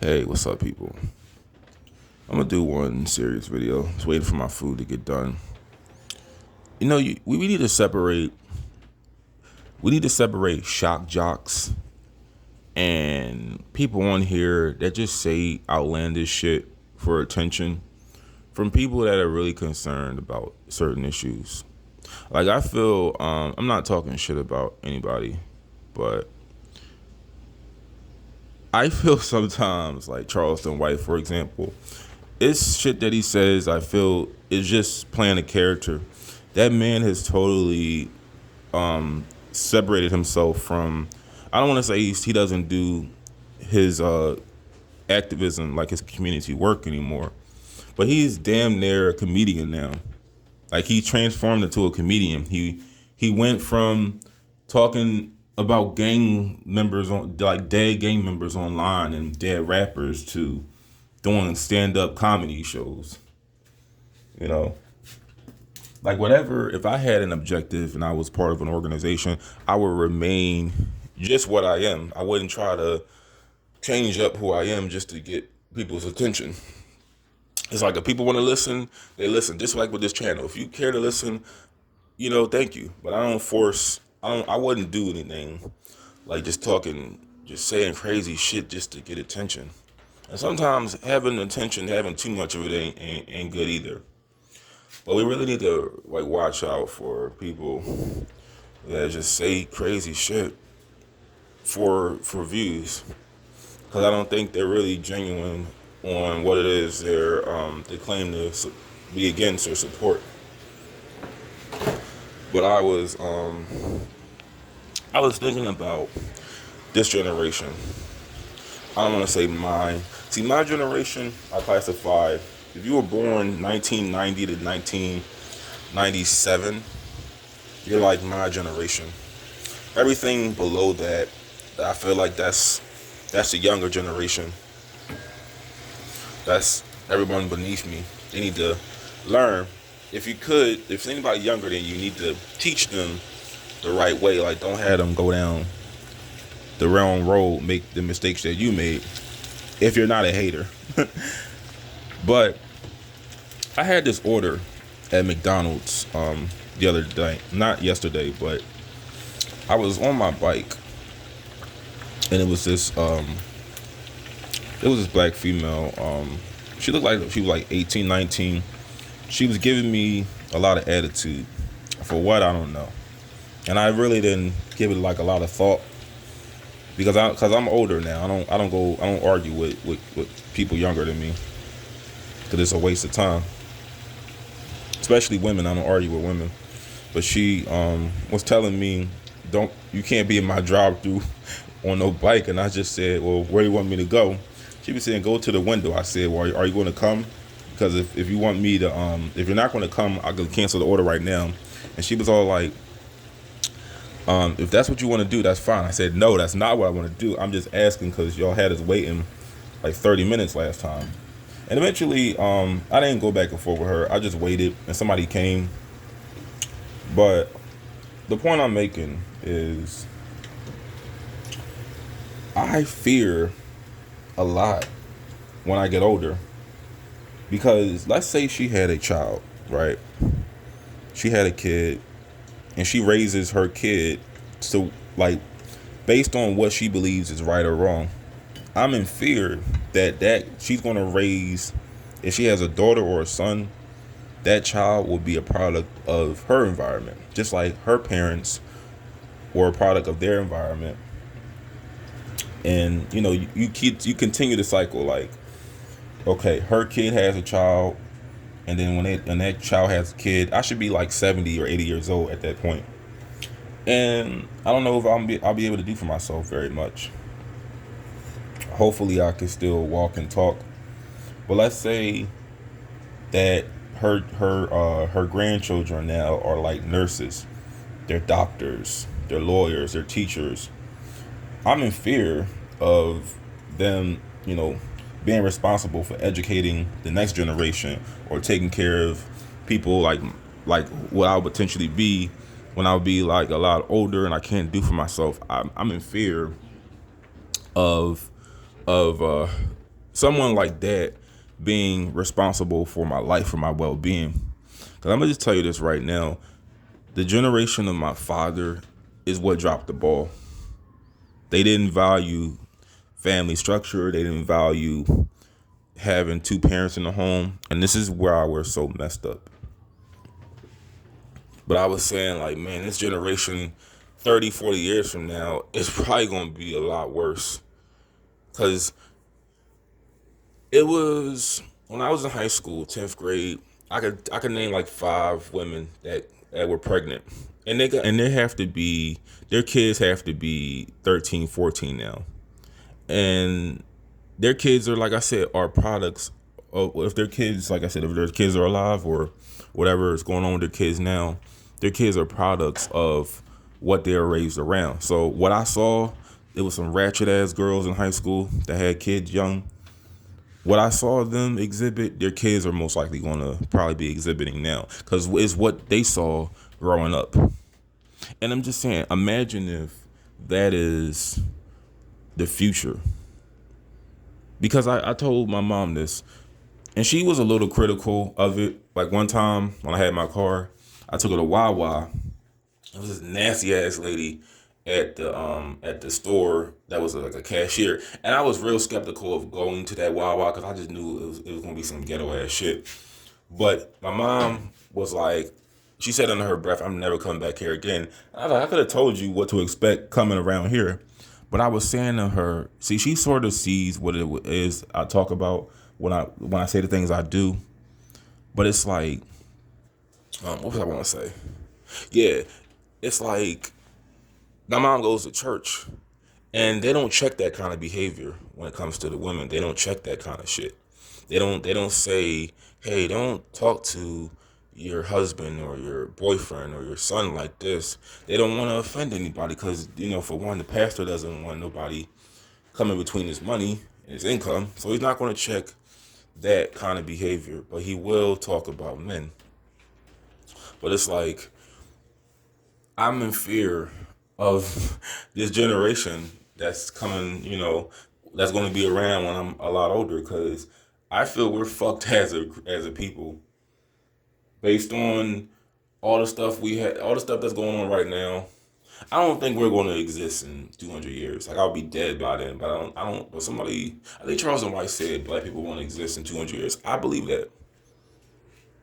Hey, what's up, people? I'm gonna do one serious video. Just waiting for my food to get done. We need to separate. We need to separate shock jocks and people on here that just say outlandish shit for attention from people that are really concerned about certain issues. Like I feel, I'm not talking shit about anybody, but I feel sometimes like Charleston White, for example. It's shit that he says I feel is just playing a character. That man has totally separated himself from. I don't want to say he doesn't do his activism like his community work anymore, but he's damn near a comedian now. Like he transformed into a comedian. He went from talking about gang members on like dead gang members online and dead rappers to doing stand up comedy shows. You know, like whatever. If I had an objective and I was part of an organization, I would remain just what I am. I wouldn't try to change up who I am just to get people's attention. It's like if people want to listen, they listen. Just like with this channel, if you care to listen, thank you. But I don't force. I wouldn't do anything like just talking, just saying crazy shit just to get attention. And sometimes having attention, having too much of it ain't good either. But we really need to like watch out for people that just say crazy shit for views, because I don't think they're really genuine on what it is they claim to be against or support. But I was thinking about this generation. I don't want to say mine. See, my generation, I classify, if you were born 1990 to 1997, you're like my generation. Everything below that, I feel like that's the younger generation. That's everyone beneath me. They need to learn. If anybody younger than you, need to teach them the right way. Like, don't have them go down the wrong road, make the mistakes that you made. If you're not a hater. But I had this order at McDonald's the other day, not yesterday, but I was on my bike, and it was this black female. She looked like she was like 18, 19. She was giving me a lot of attitude. For what, I don't know. And I really didn't give it like a lot of thought, because I'm older now. I don't argue with people younger than me, because it's a waste of time. Especially women. I don't argue with women. But she was telling me, you can't be in my drive-through on no bike. And I just said, well, where do you want me to go? She was saying, go to the window. I said, well, are you going to come? Because if you want me to, if you're not going to come, I can cancel the order right now. And she was all like, if that's what you want to do, that's fine. I said, no, that's not what I want to do. I'm just asking because y'all had us waiting like 30 minutes last time. And eventually, I didn't go back and forth with her. I just waited, and somebody came. But the point I'm making is, I fear a lot when I get older. Because let's say she had a child, right? She had a kid, and she raises her kid to, like, based on what she believes is right or wrong. I'm in fear that she's going to raise, if she has a daughter or a son, that child will be a product of her environment, just like her parents were a product of their environment. And you continue the cycle. Like, okay, her kid has a child, and then when that child has a kid, I should be like 70 or 80 years old at that point. And I don't know if I'll be able to do for myself very much. Hopefully I can still walk and talk. But let's say that her grandchildren now are like nurses, they're doctors, they're lawyers, they're teachers. I'm in fear of them, being responsible for educating the next generation, or taking care of people like what I would potentially be when I would be like a lot older and I can't do for myself. I'm in fear of someone like that being responsible for my life, for my well-being. Because I'm gonna just tell you this right now: the generation of my father is what dropped the ball. They didn't value family structure. They didn't value having two parents in the home, and this is where I was so messed up. But I was saying, like, man, this generation 30, 40 years from now is probably going to be a lot worse. Because it was, when I was in high school, 10th grade, I could name like 5 women that were pregnant. And they have to be, their kids have to be 13, 14 now. And their kids are, like I said, are products of, if their kids, like I said, if their kids are alive or whatever is going on with their kids now, their kids are products of what they were raised around. So what I saw, it was some ratchet ass girls in high school that had kids young. What I saw them exhibit, their kids are most likely going to probably be exhibiting now, because it's what they saw growing up. And I'm just saying, imagine if that is the future. Because I told my mom this, and she was a little critical of it. Like one time when I had my car, I took her to Wawa. It was this nasty ass lady at the store that was like a cashier, and I was real skeptical of going to that Wawa because I just knew it was gonna be some ghetto ass shit. But my mom was like, she said under her breath, "I'm never coming back here again." I was like, I could have told you what to expect coming around here, but I was saying to her, see, she sort of sees what it is I talk about when I say the things I do, but it's like, what was I want to say? Yeah, it's like my mom goes to church, and they don't check that kind of behavior when it comes to the women. They don't check that kind of shit. They don't say, hey, don't talk to your husband or your boyfriend or your son like this. They don't want to offend anybody because, for one, the pastor doesn't want nobody coming between his money and his income. So he's not going to check that kind of behavior, but he will talk about men. But it's like, I'm in fear of this generation that's coming, that's going to be around when I'm a lot older, because I feel we're fucked as a people based on all the stuff we had, all the stuff that's going on right now. I don't think we're going to exist in 200 years. Like, I'll be dead by then, but but I think Charles and White said black people won't exist in 200 years. I believe that.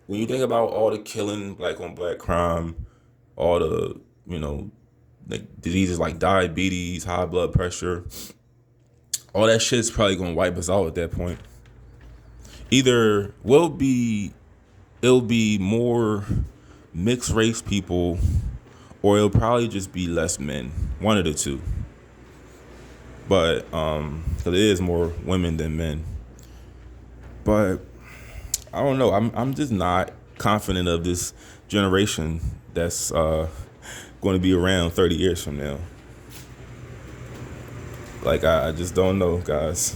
When you think about all the killing, black on black crime, all the, like diseases like diabetes, high blood pressure, all that shit's probably gonna wipe us out at that point. Either it'll be more mixed race people, or it'll probably just be less men. One of the two. But because it is more women than men. But I don't know. I'm just not confident of this generation that's going to be around 30 years from now. Like, I just don't know, guys.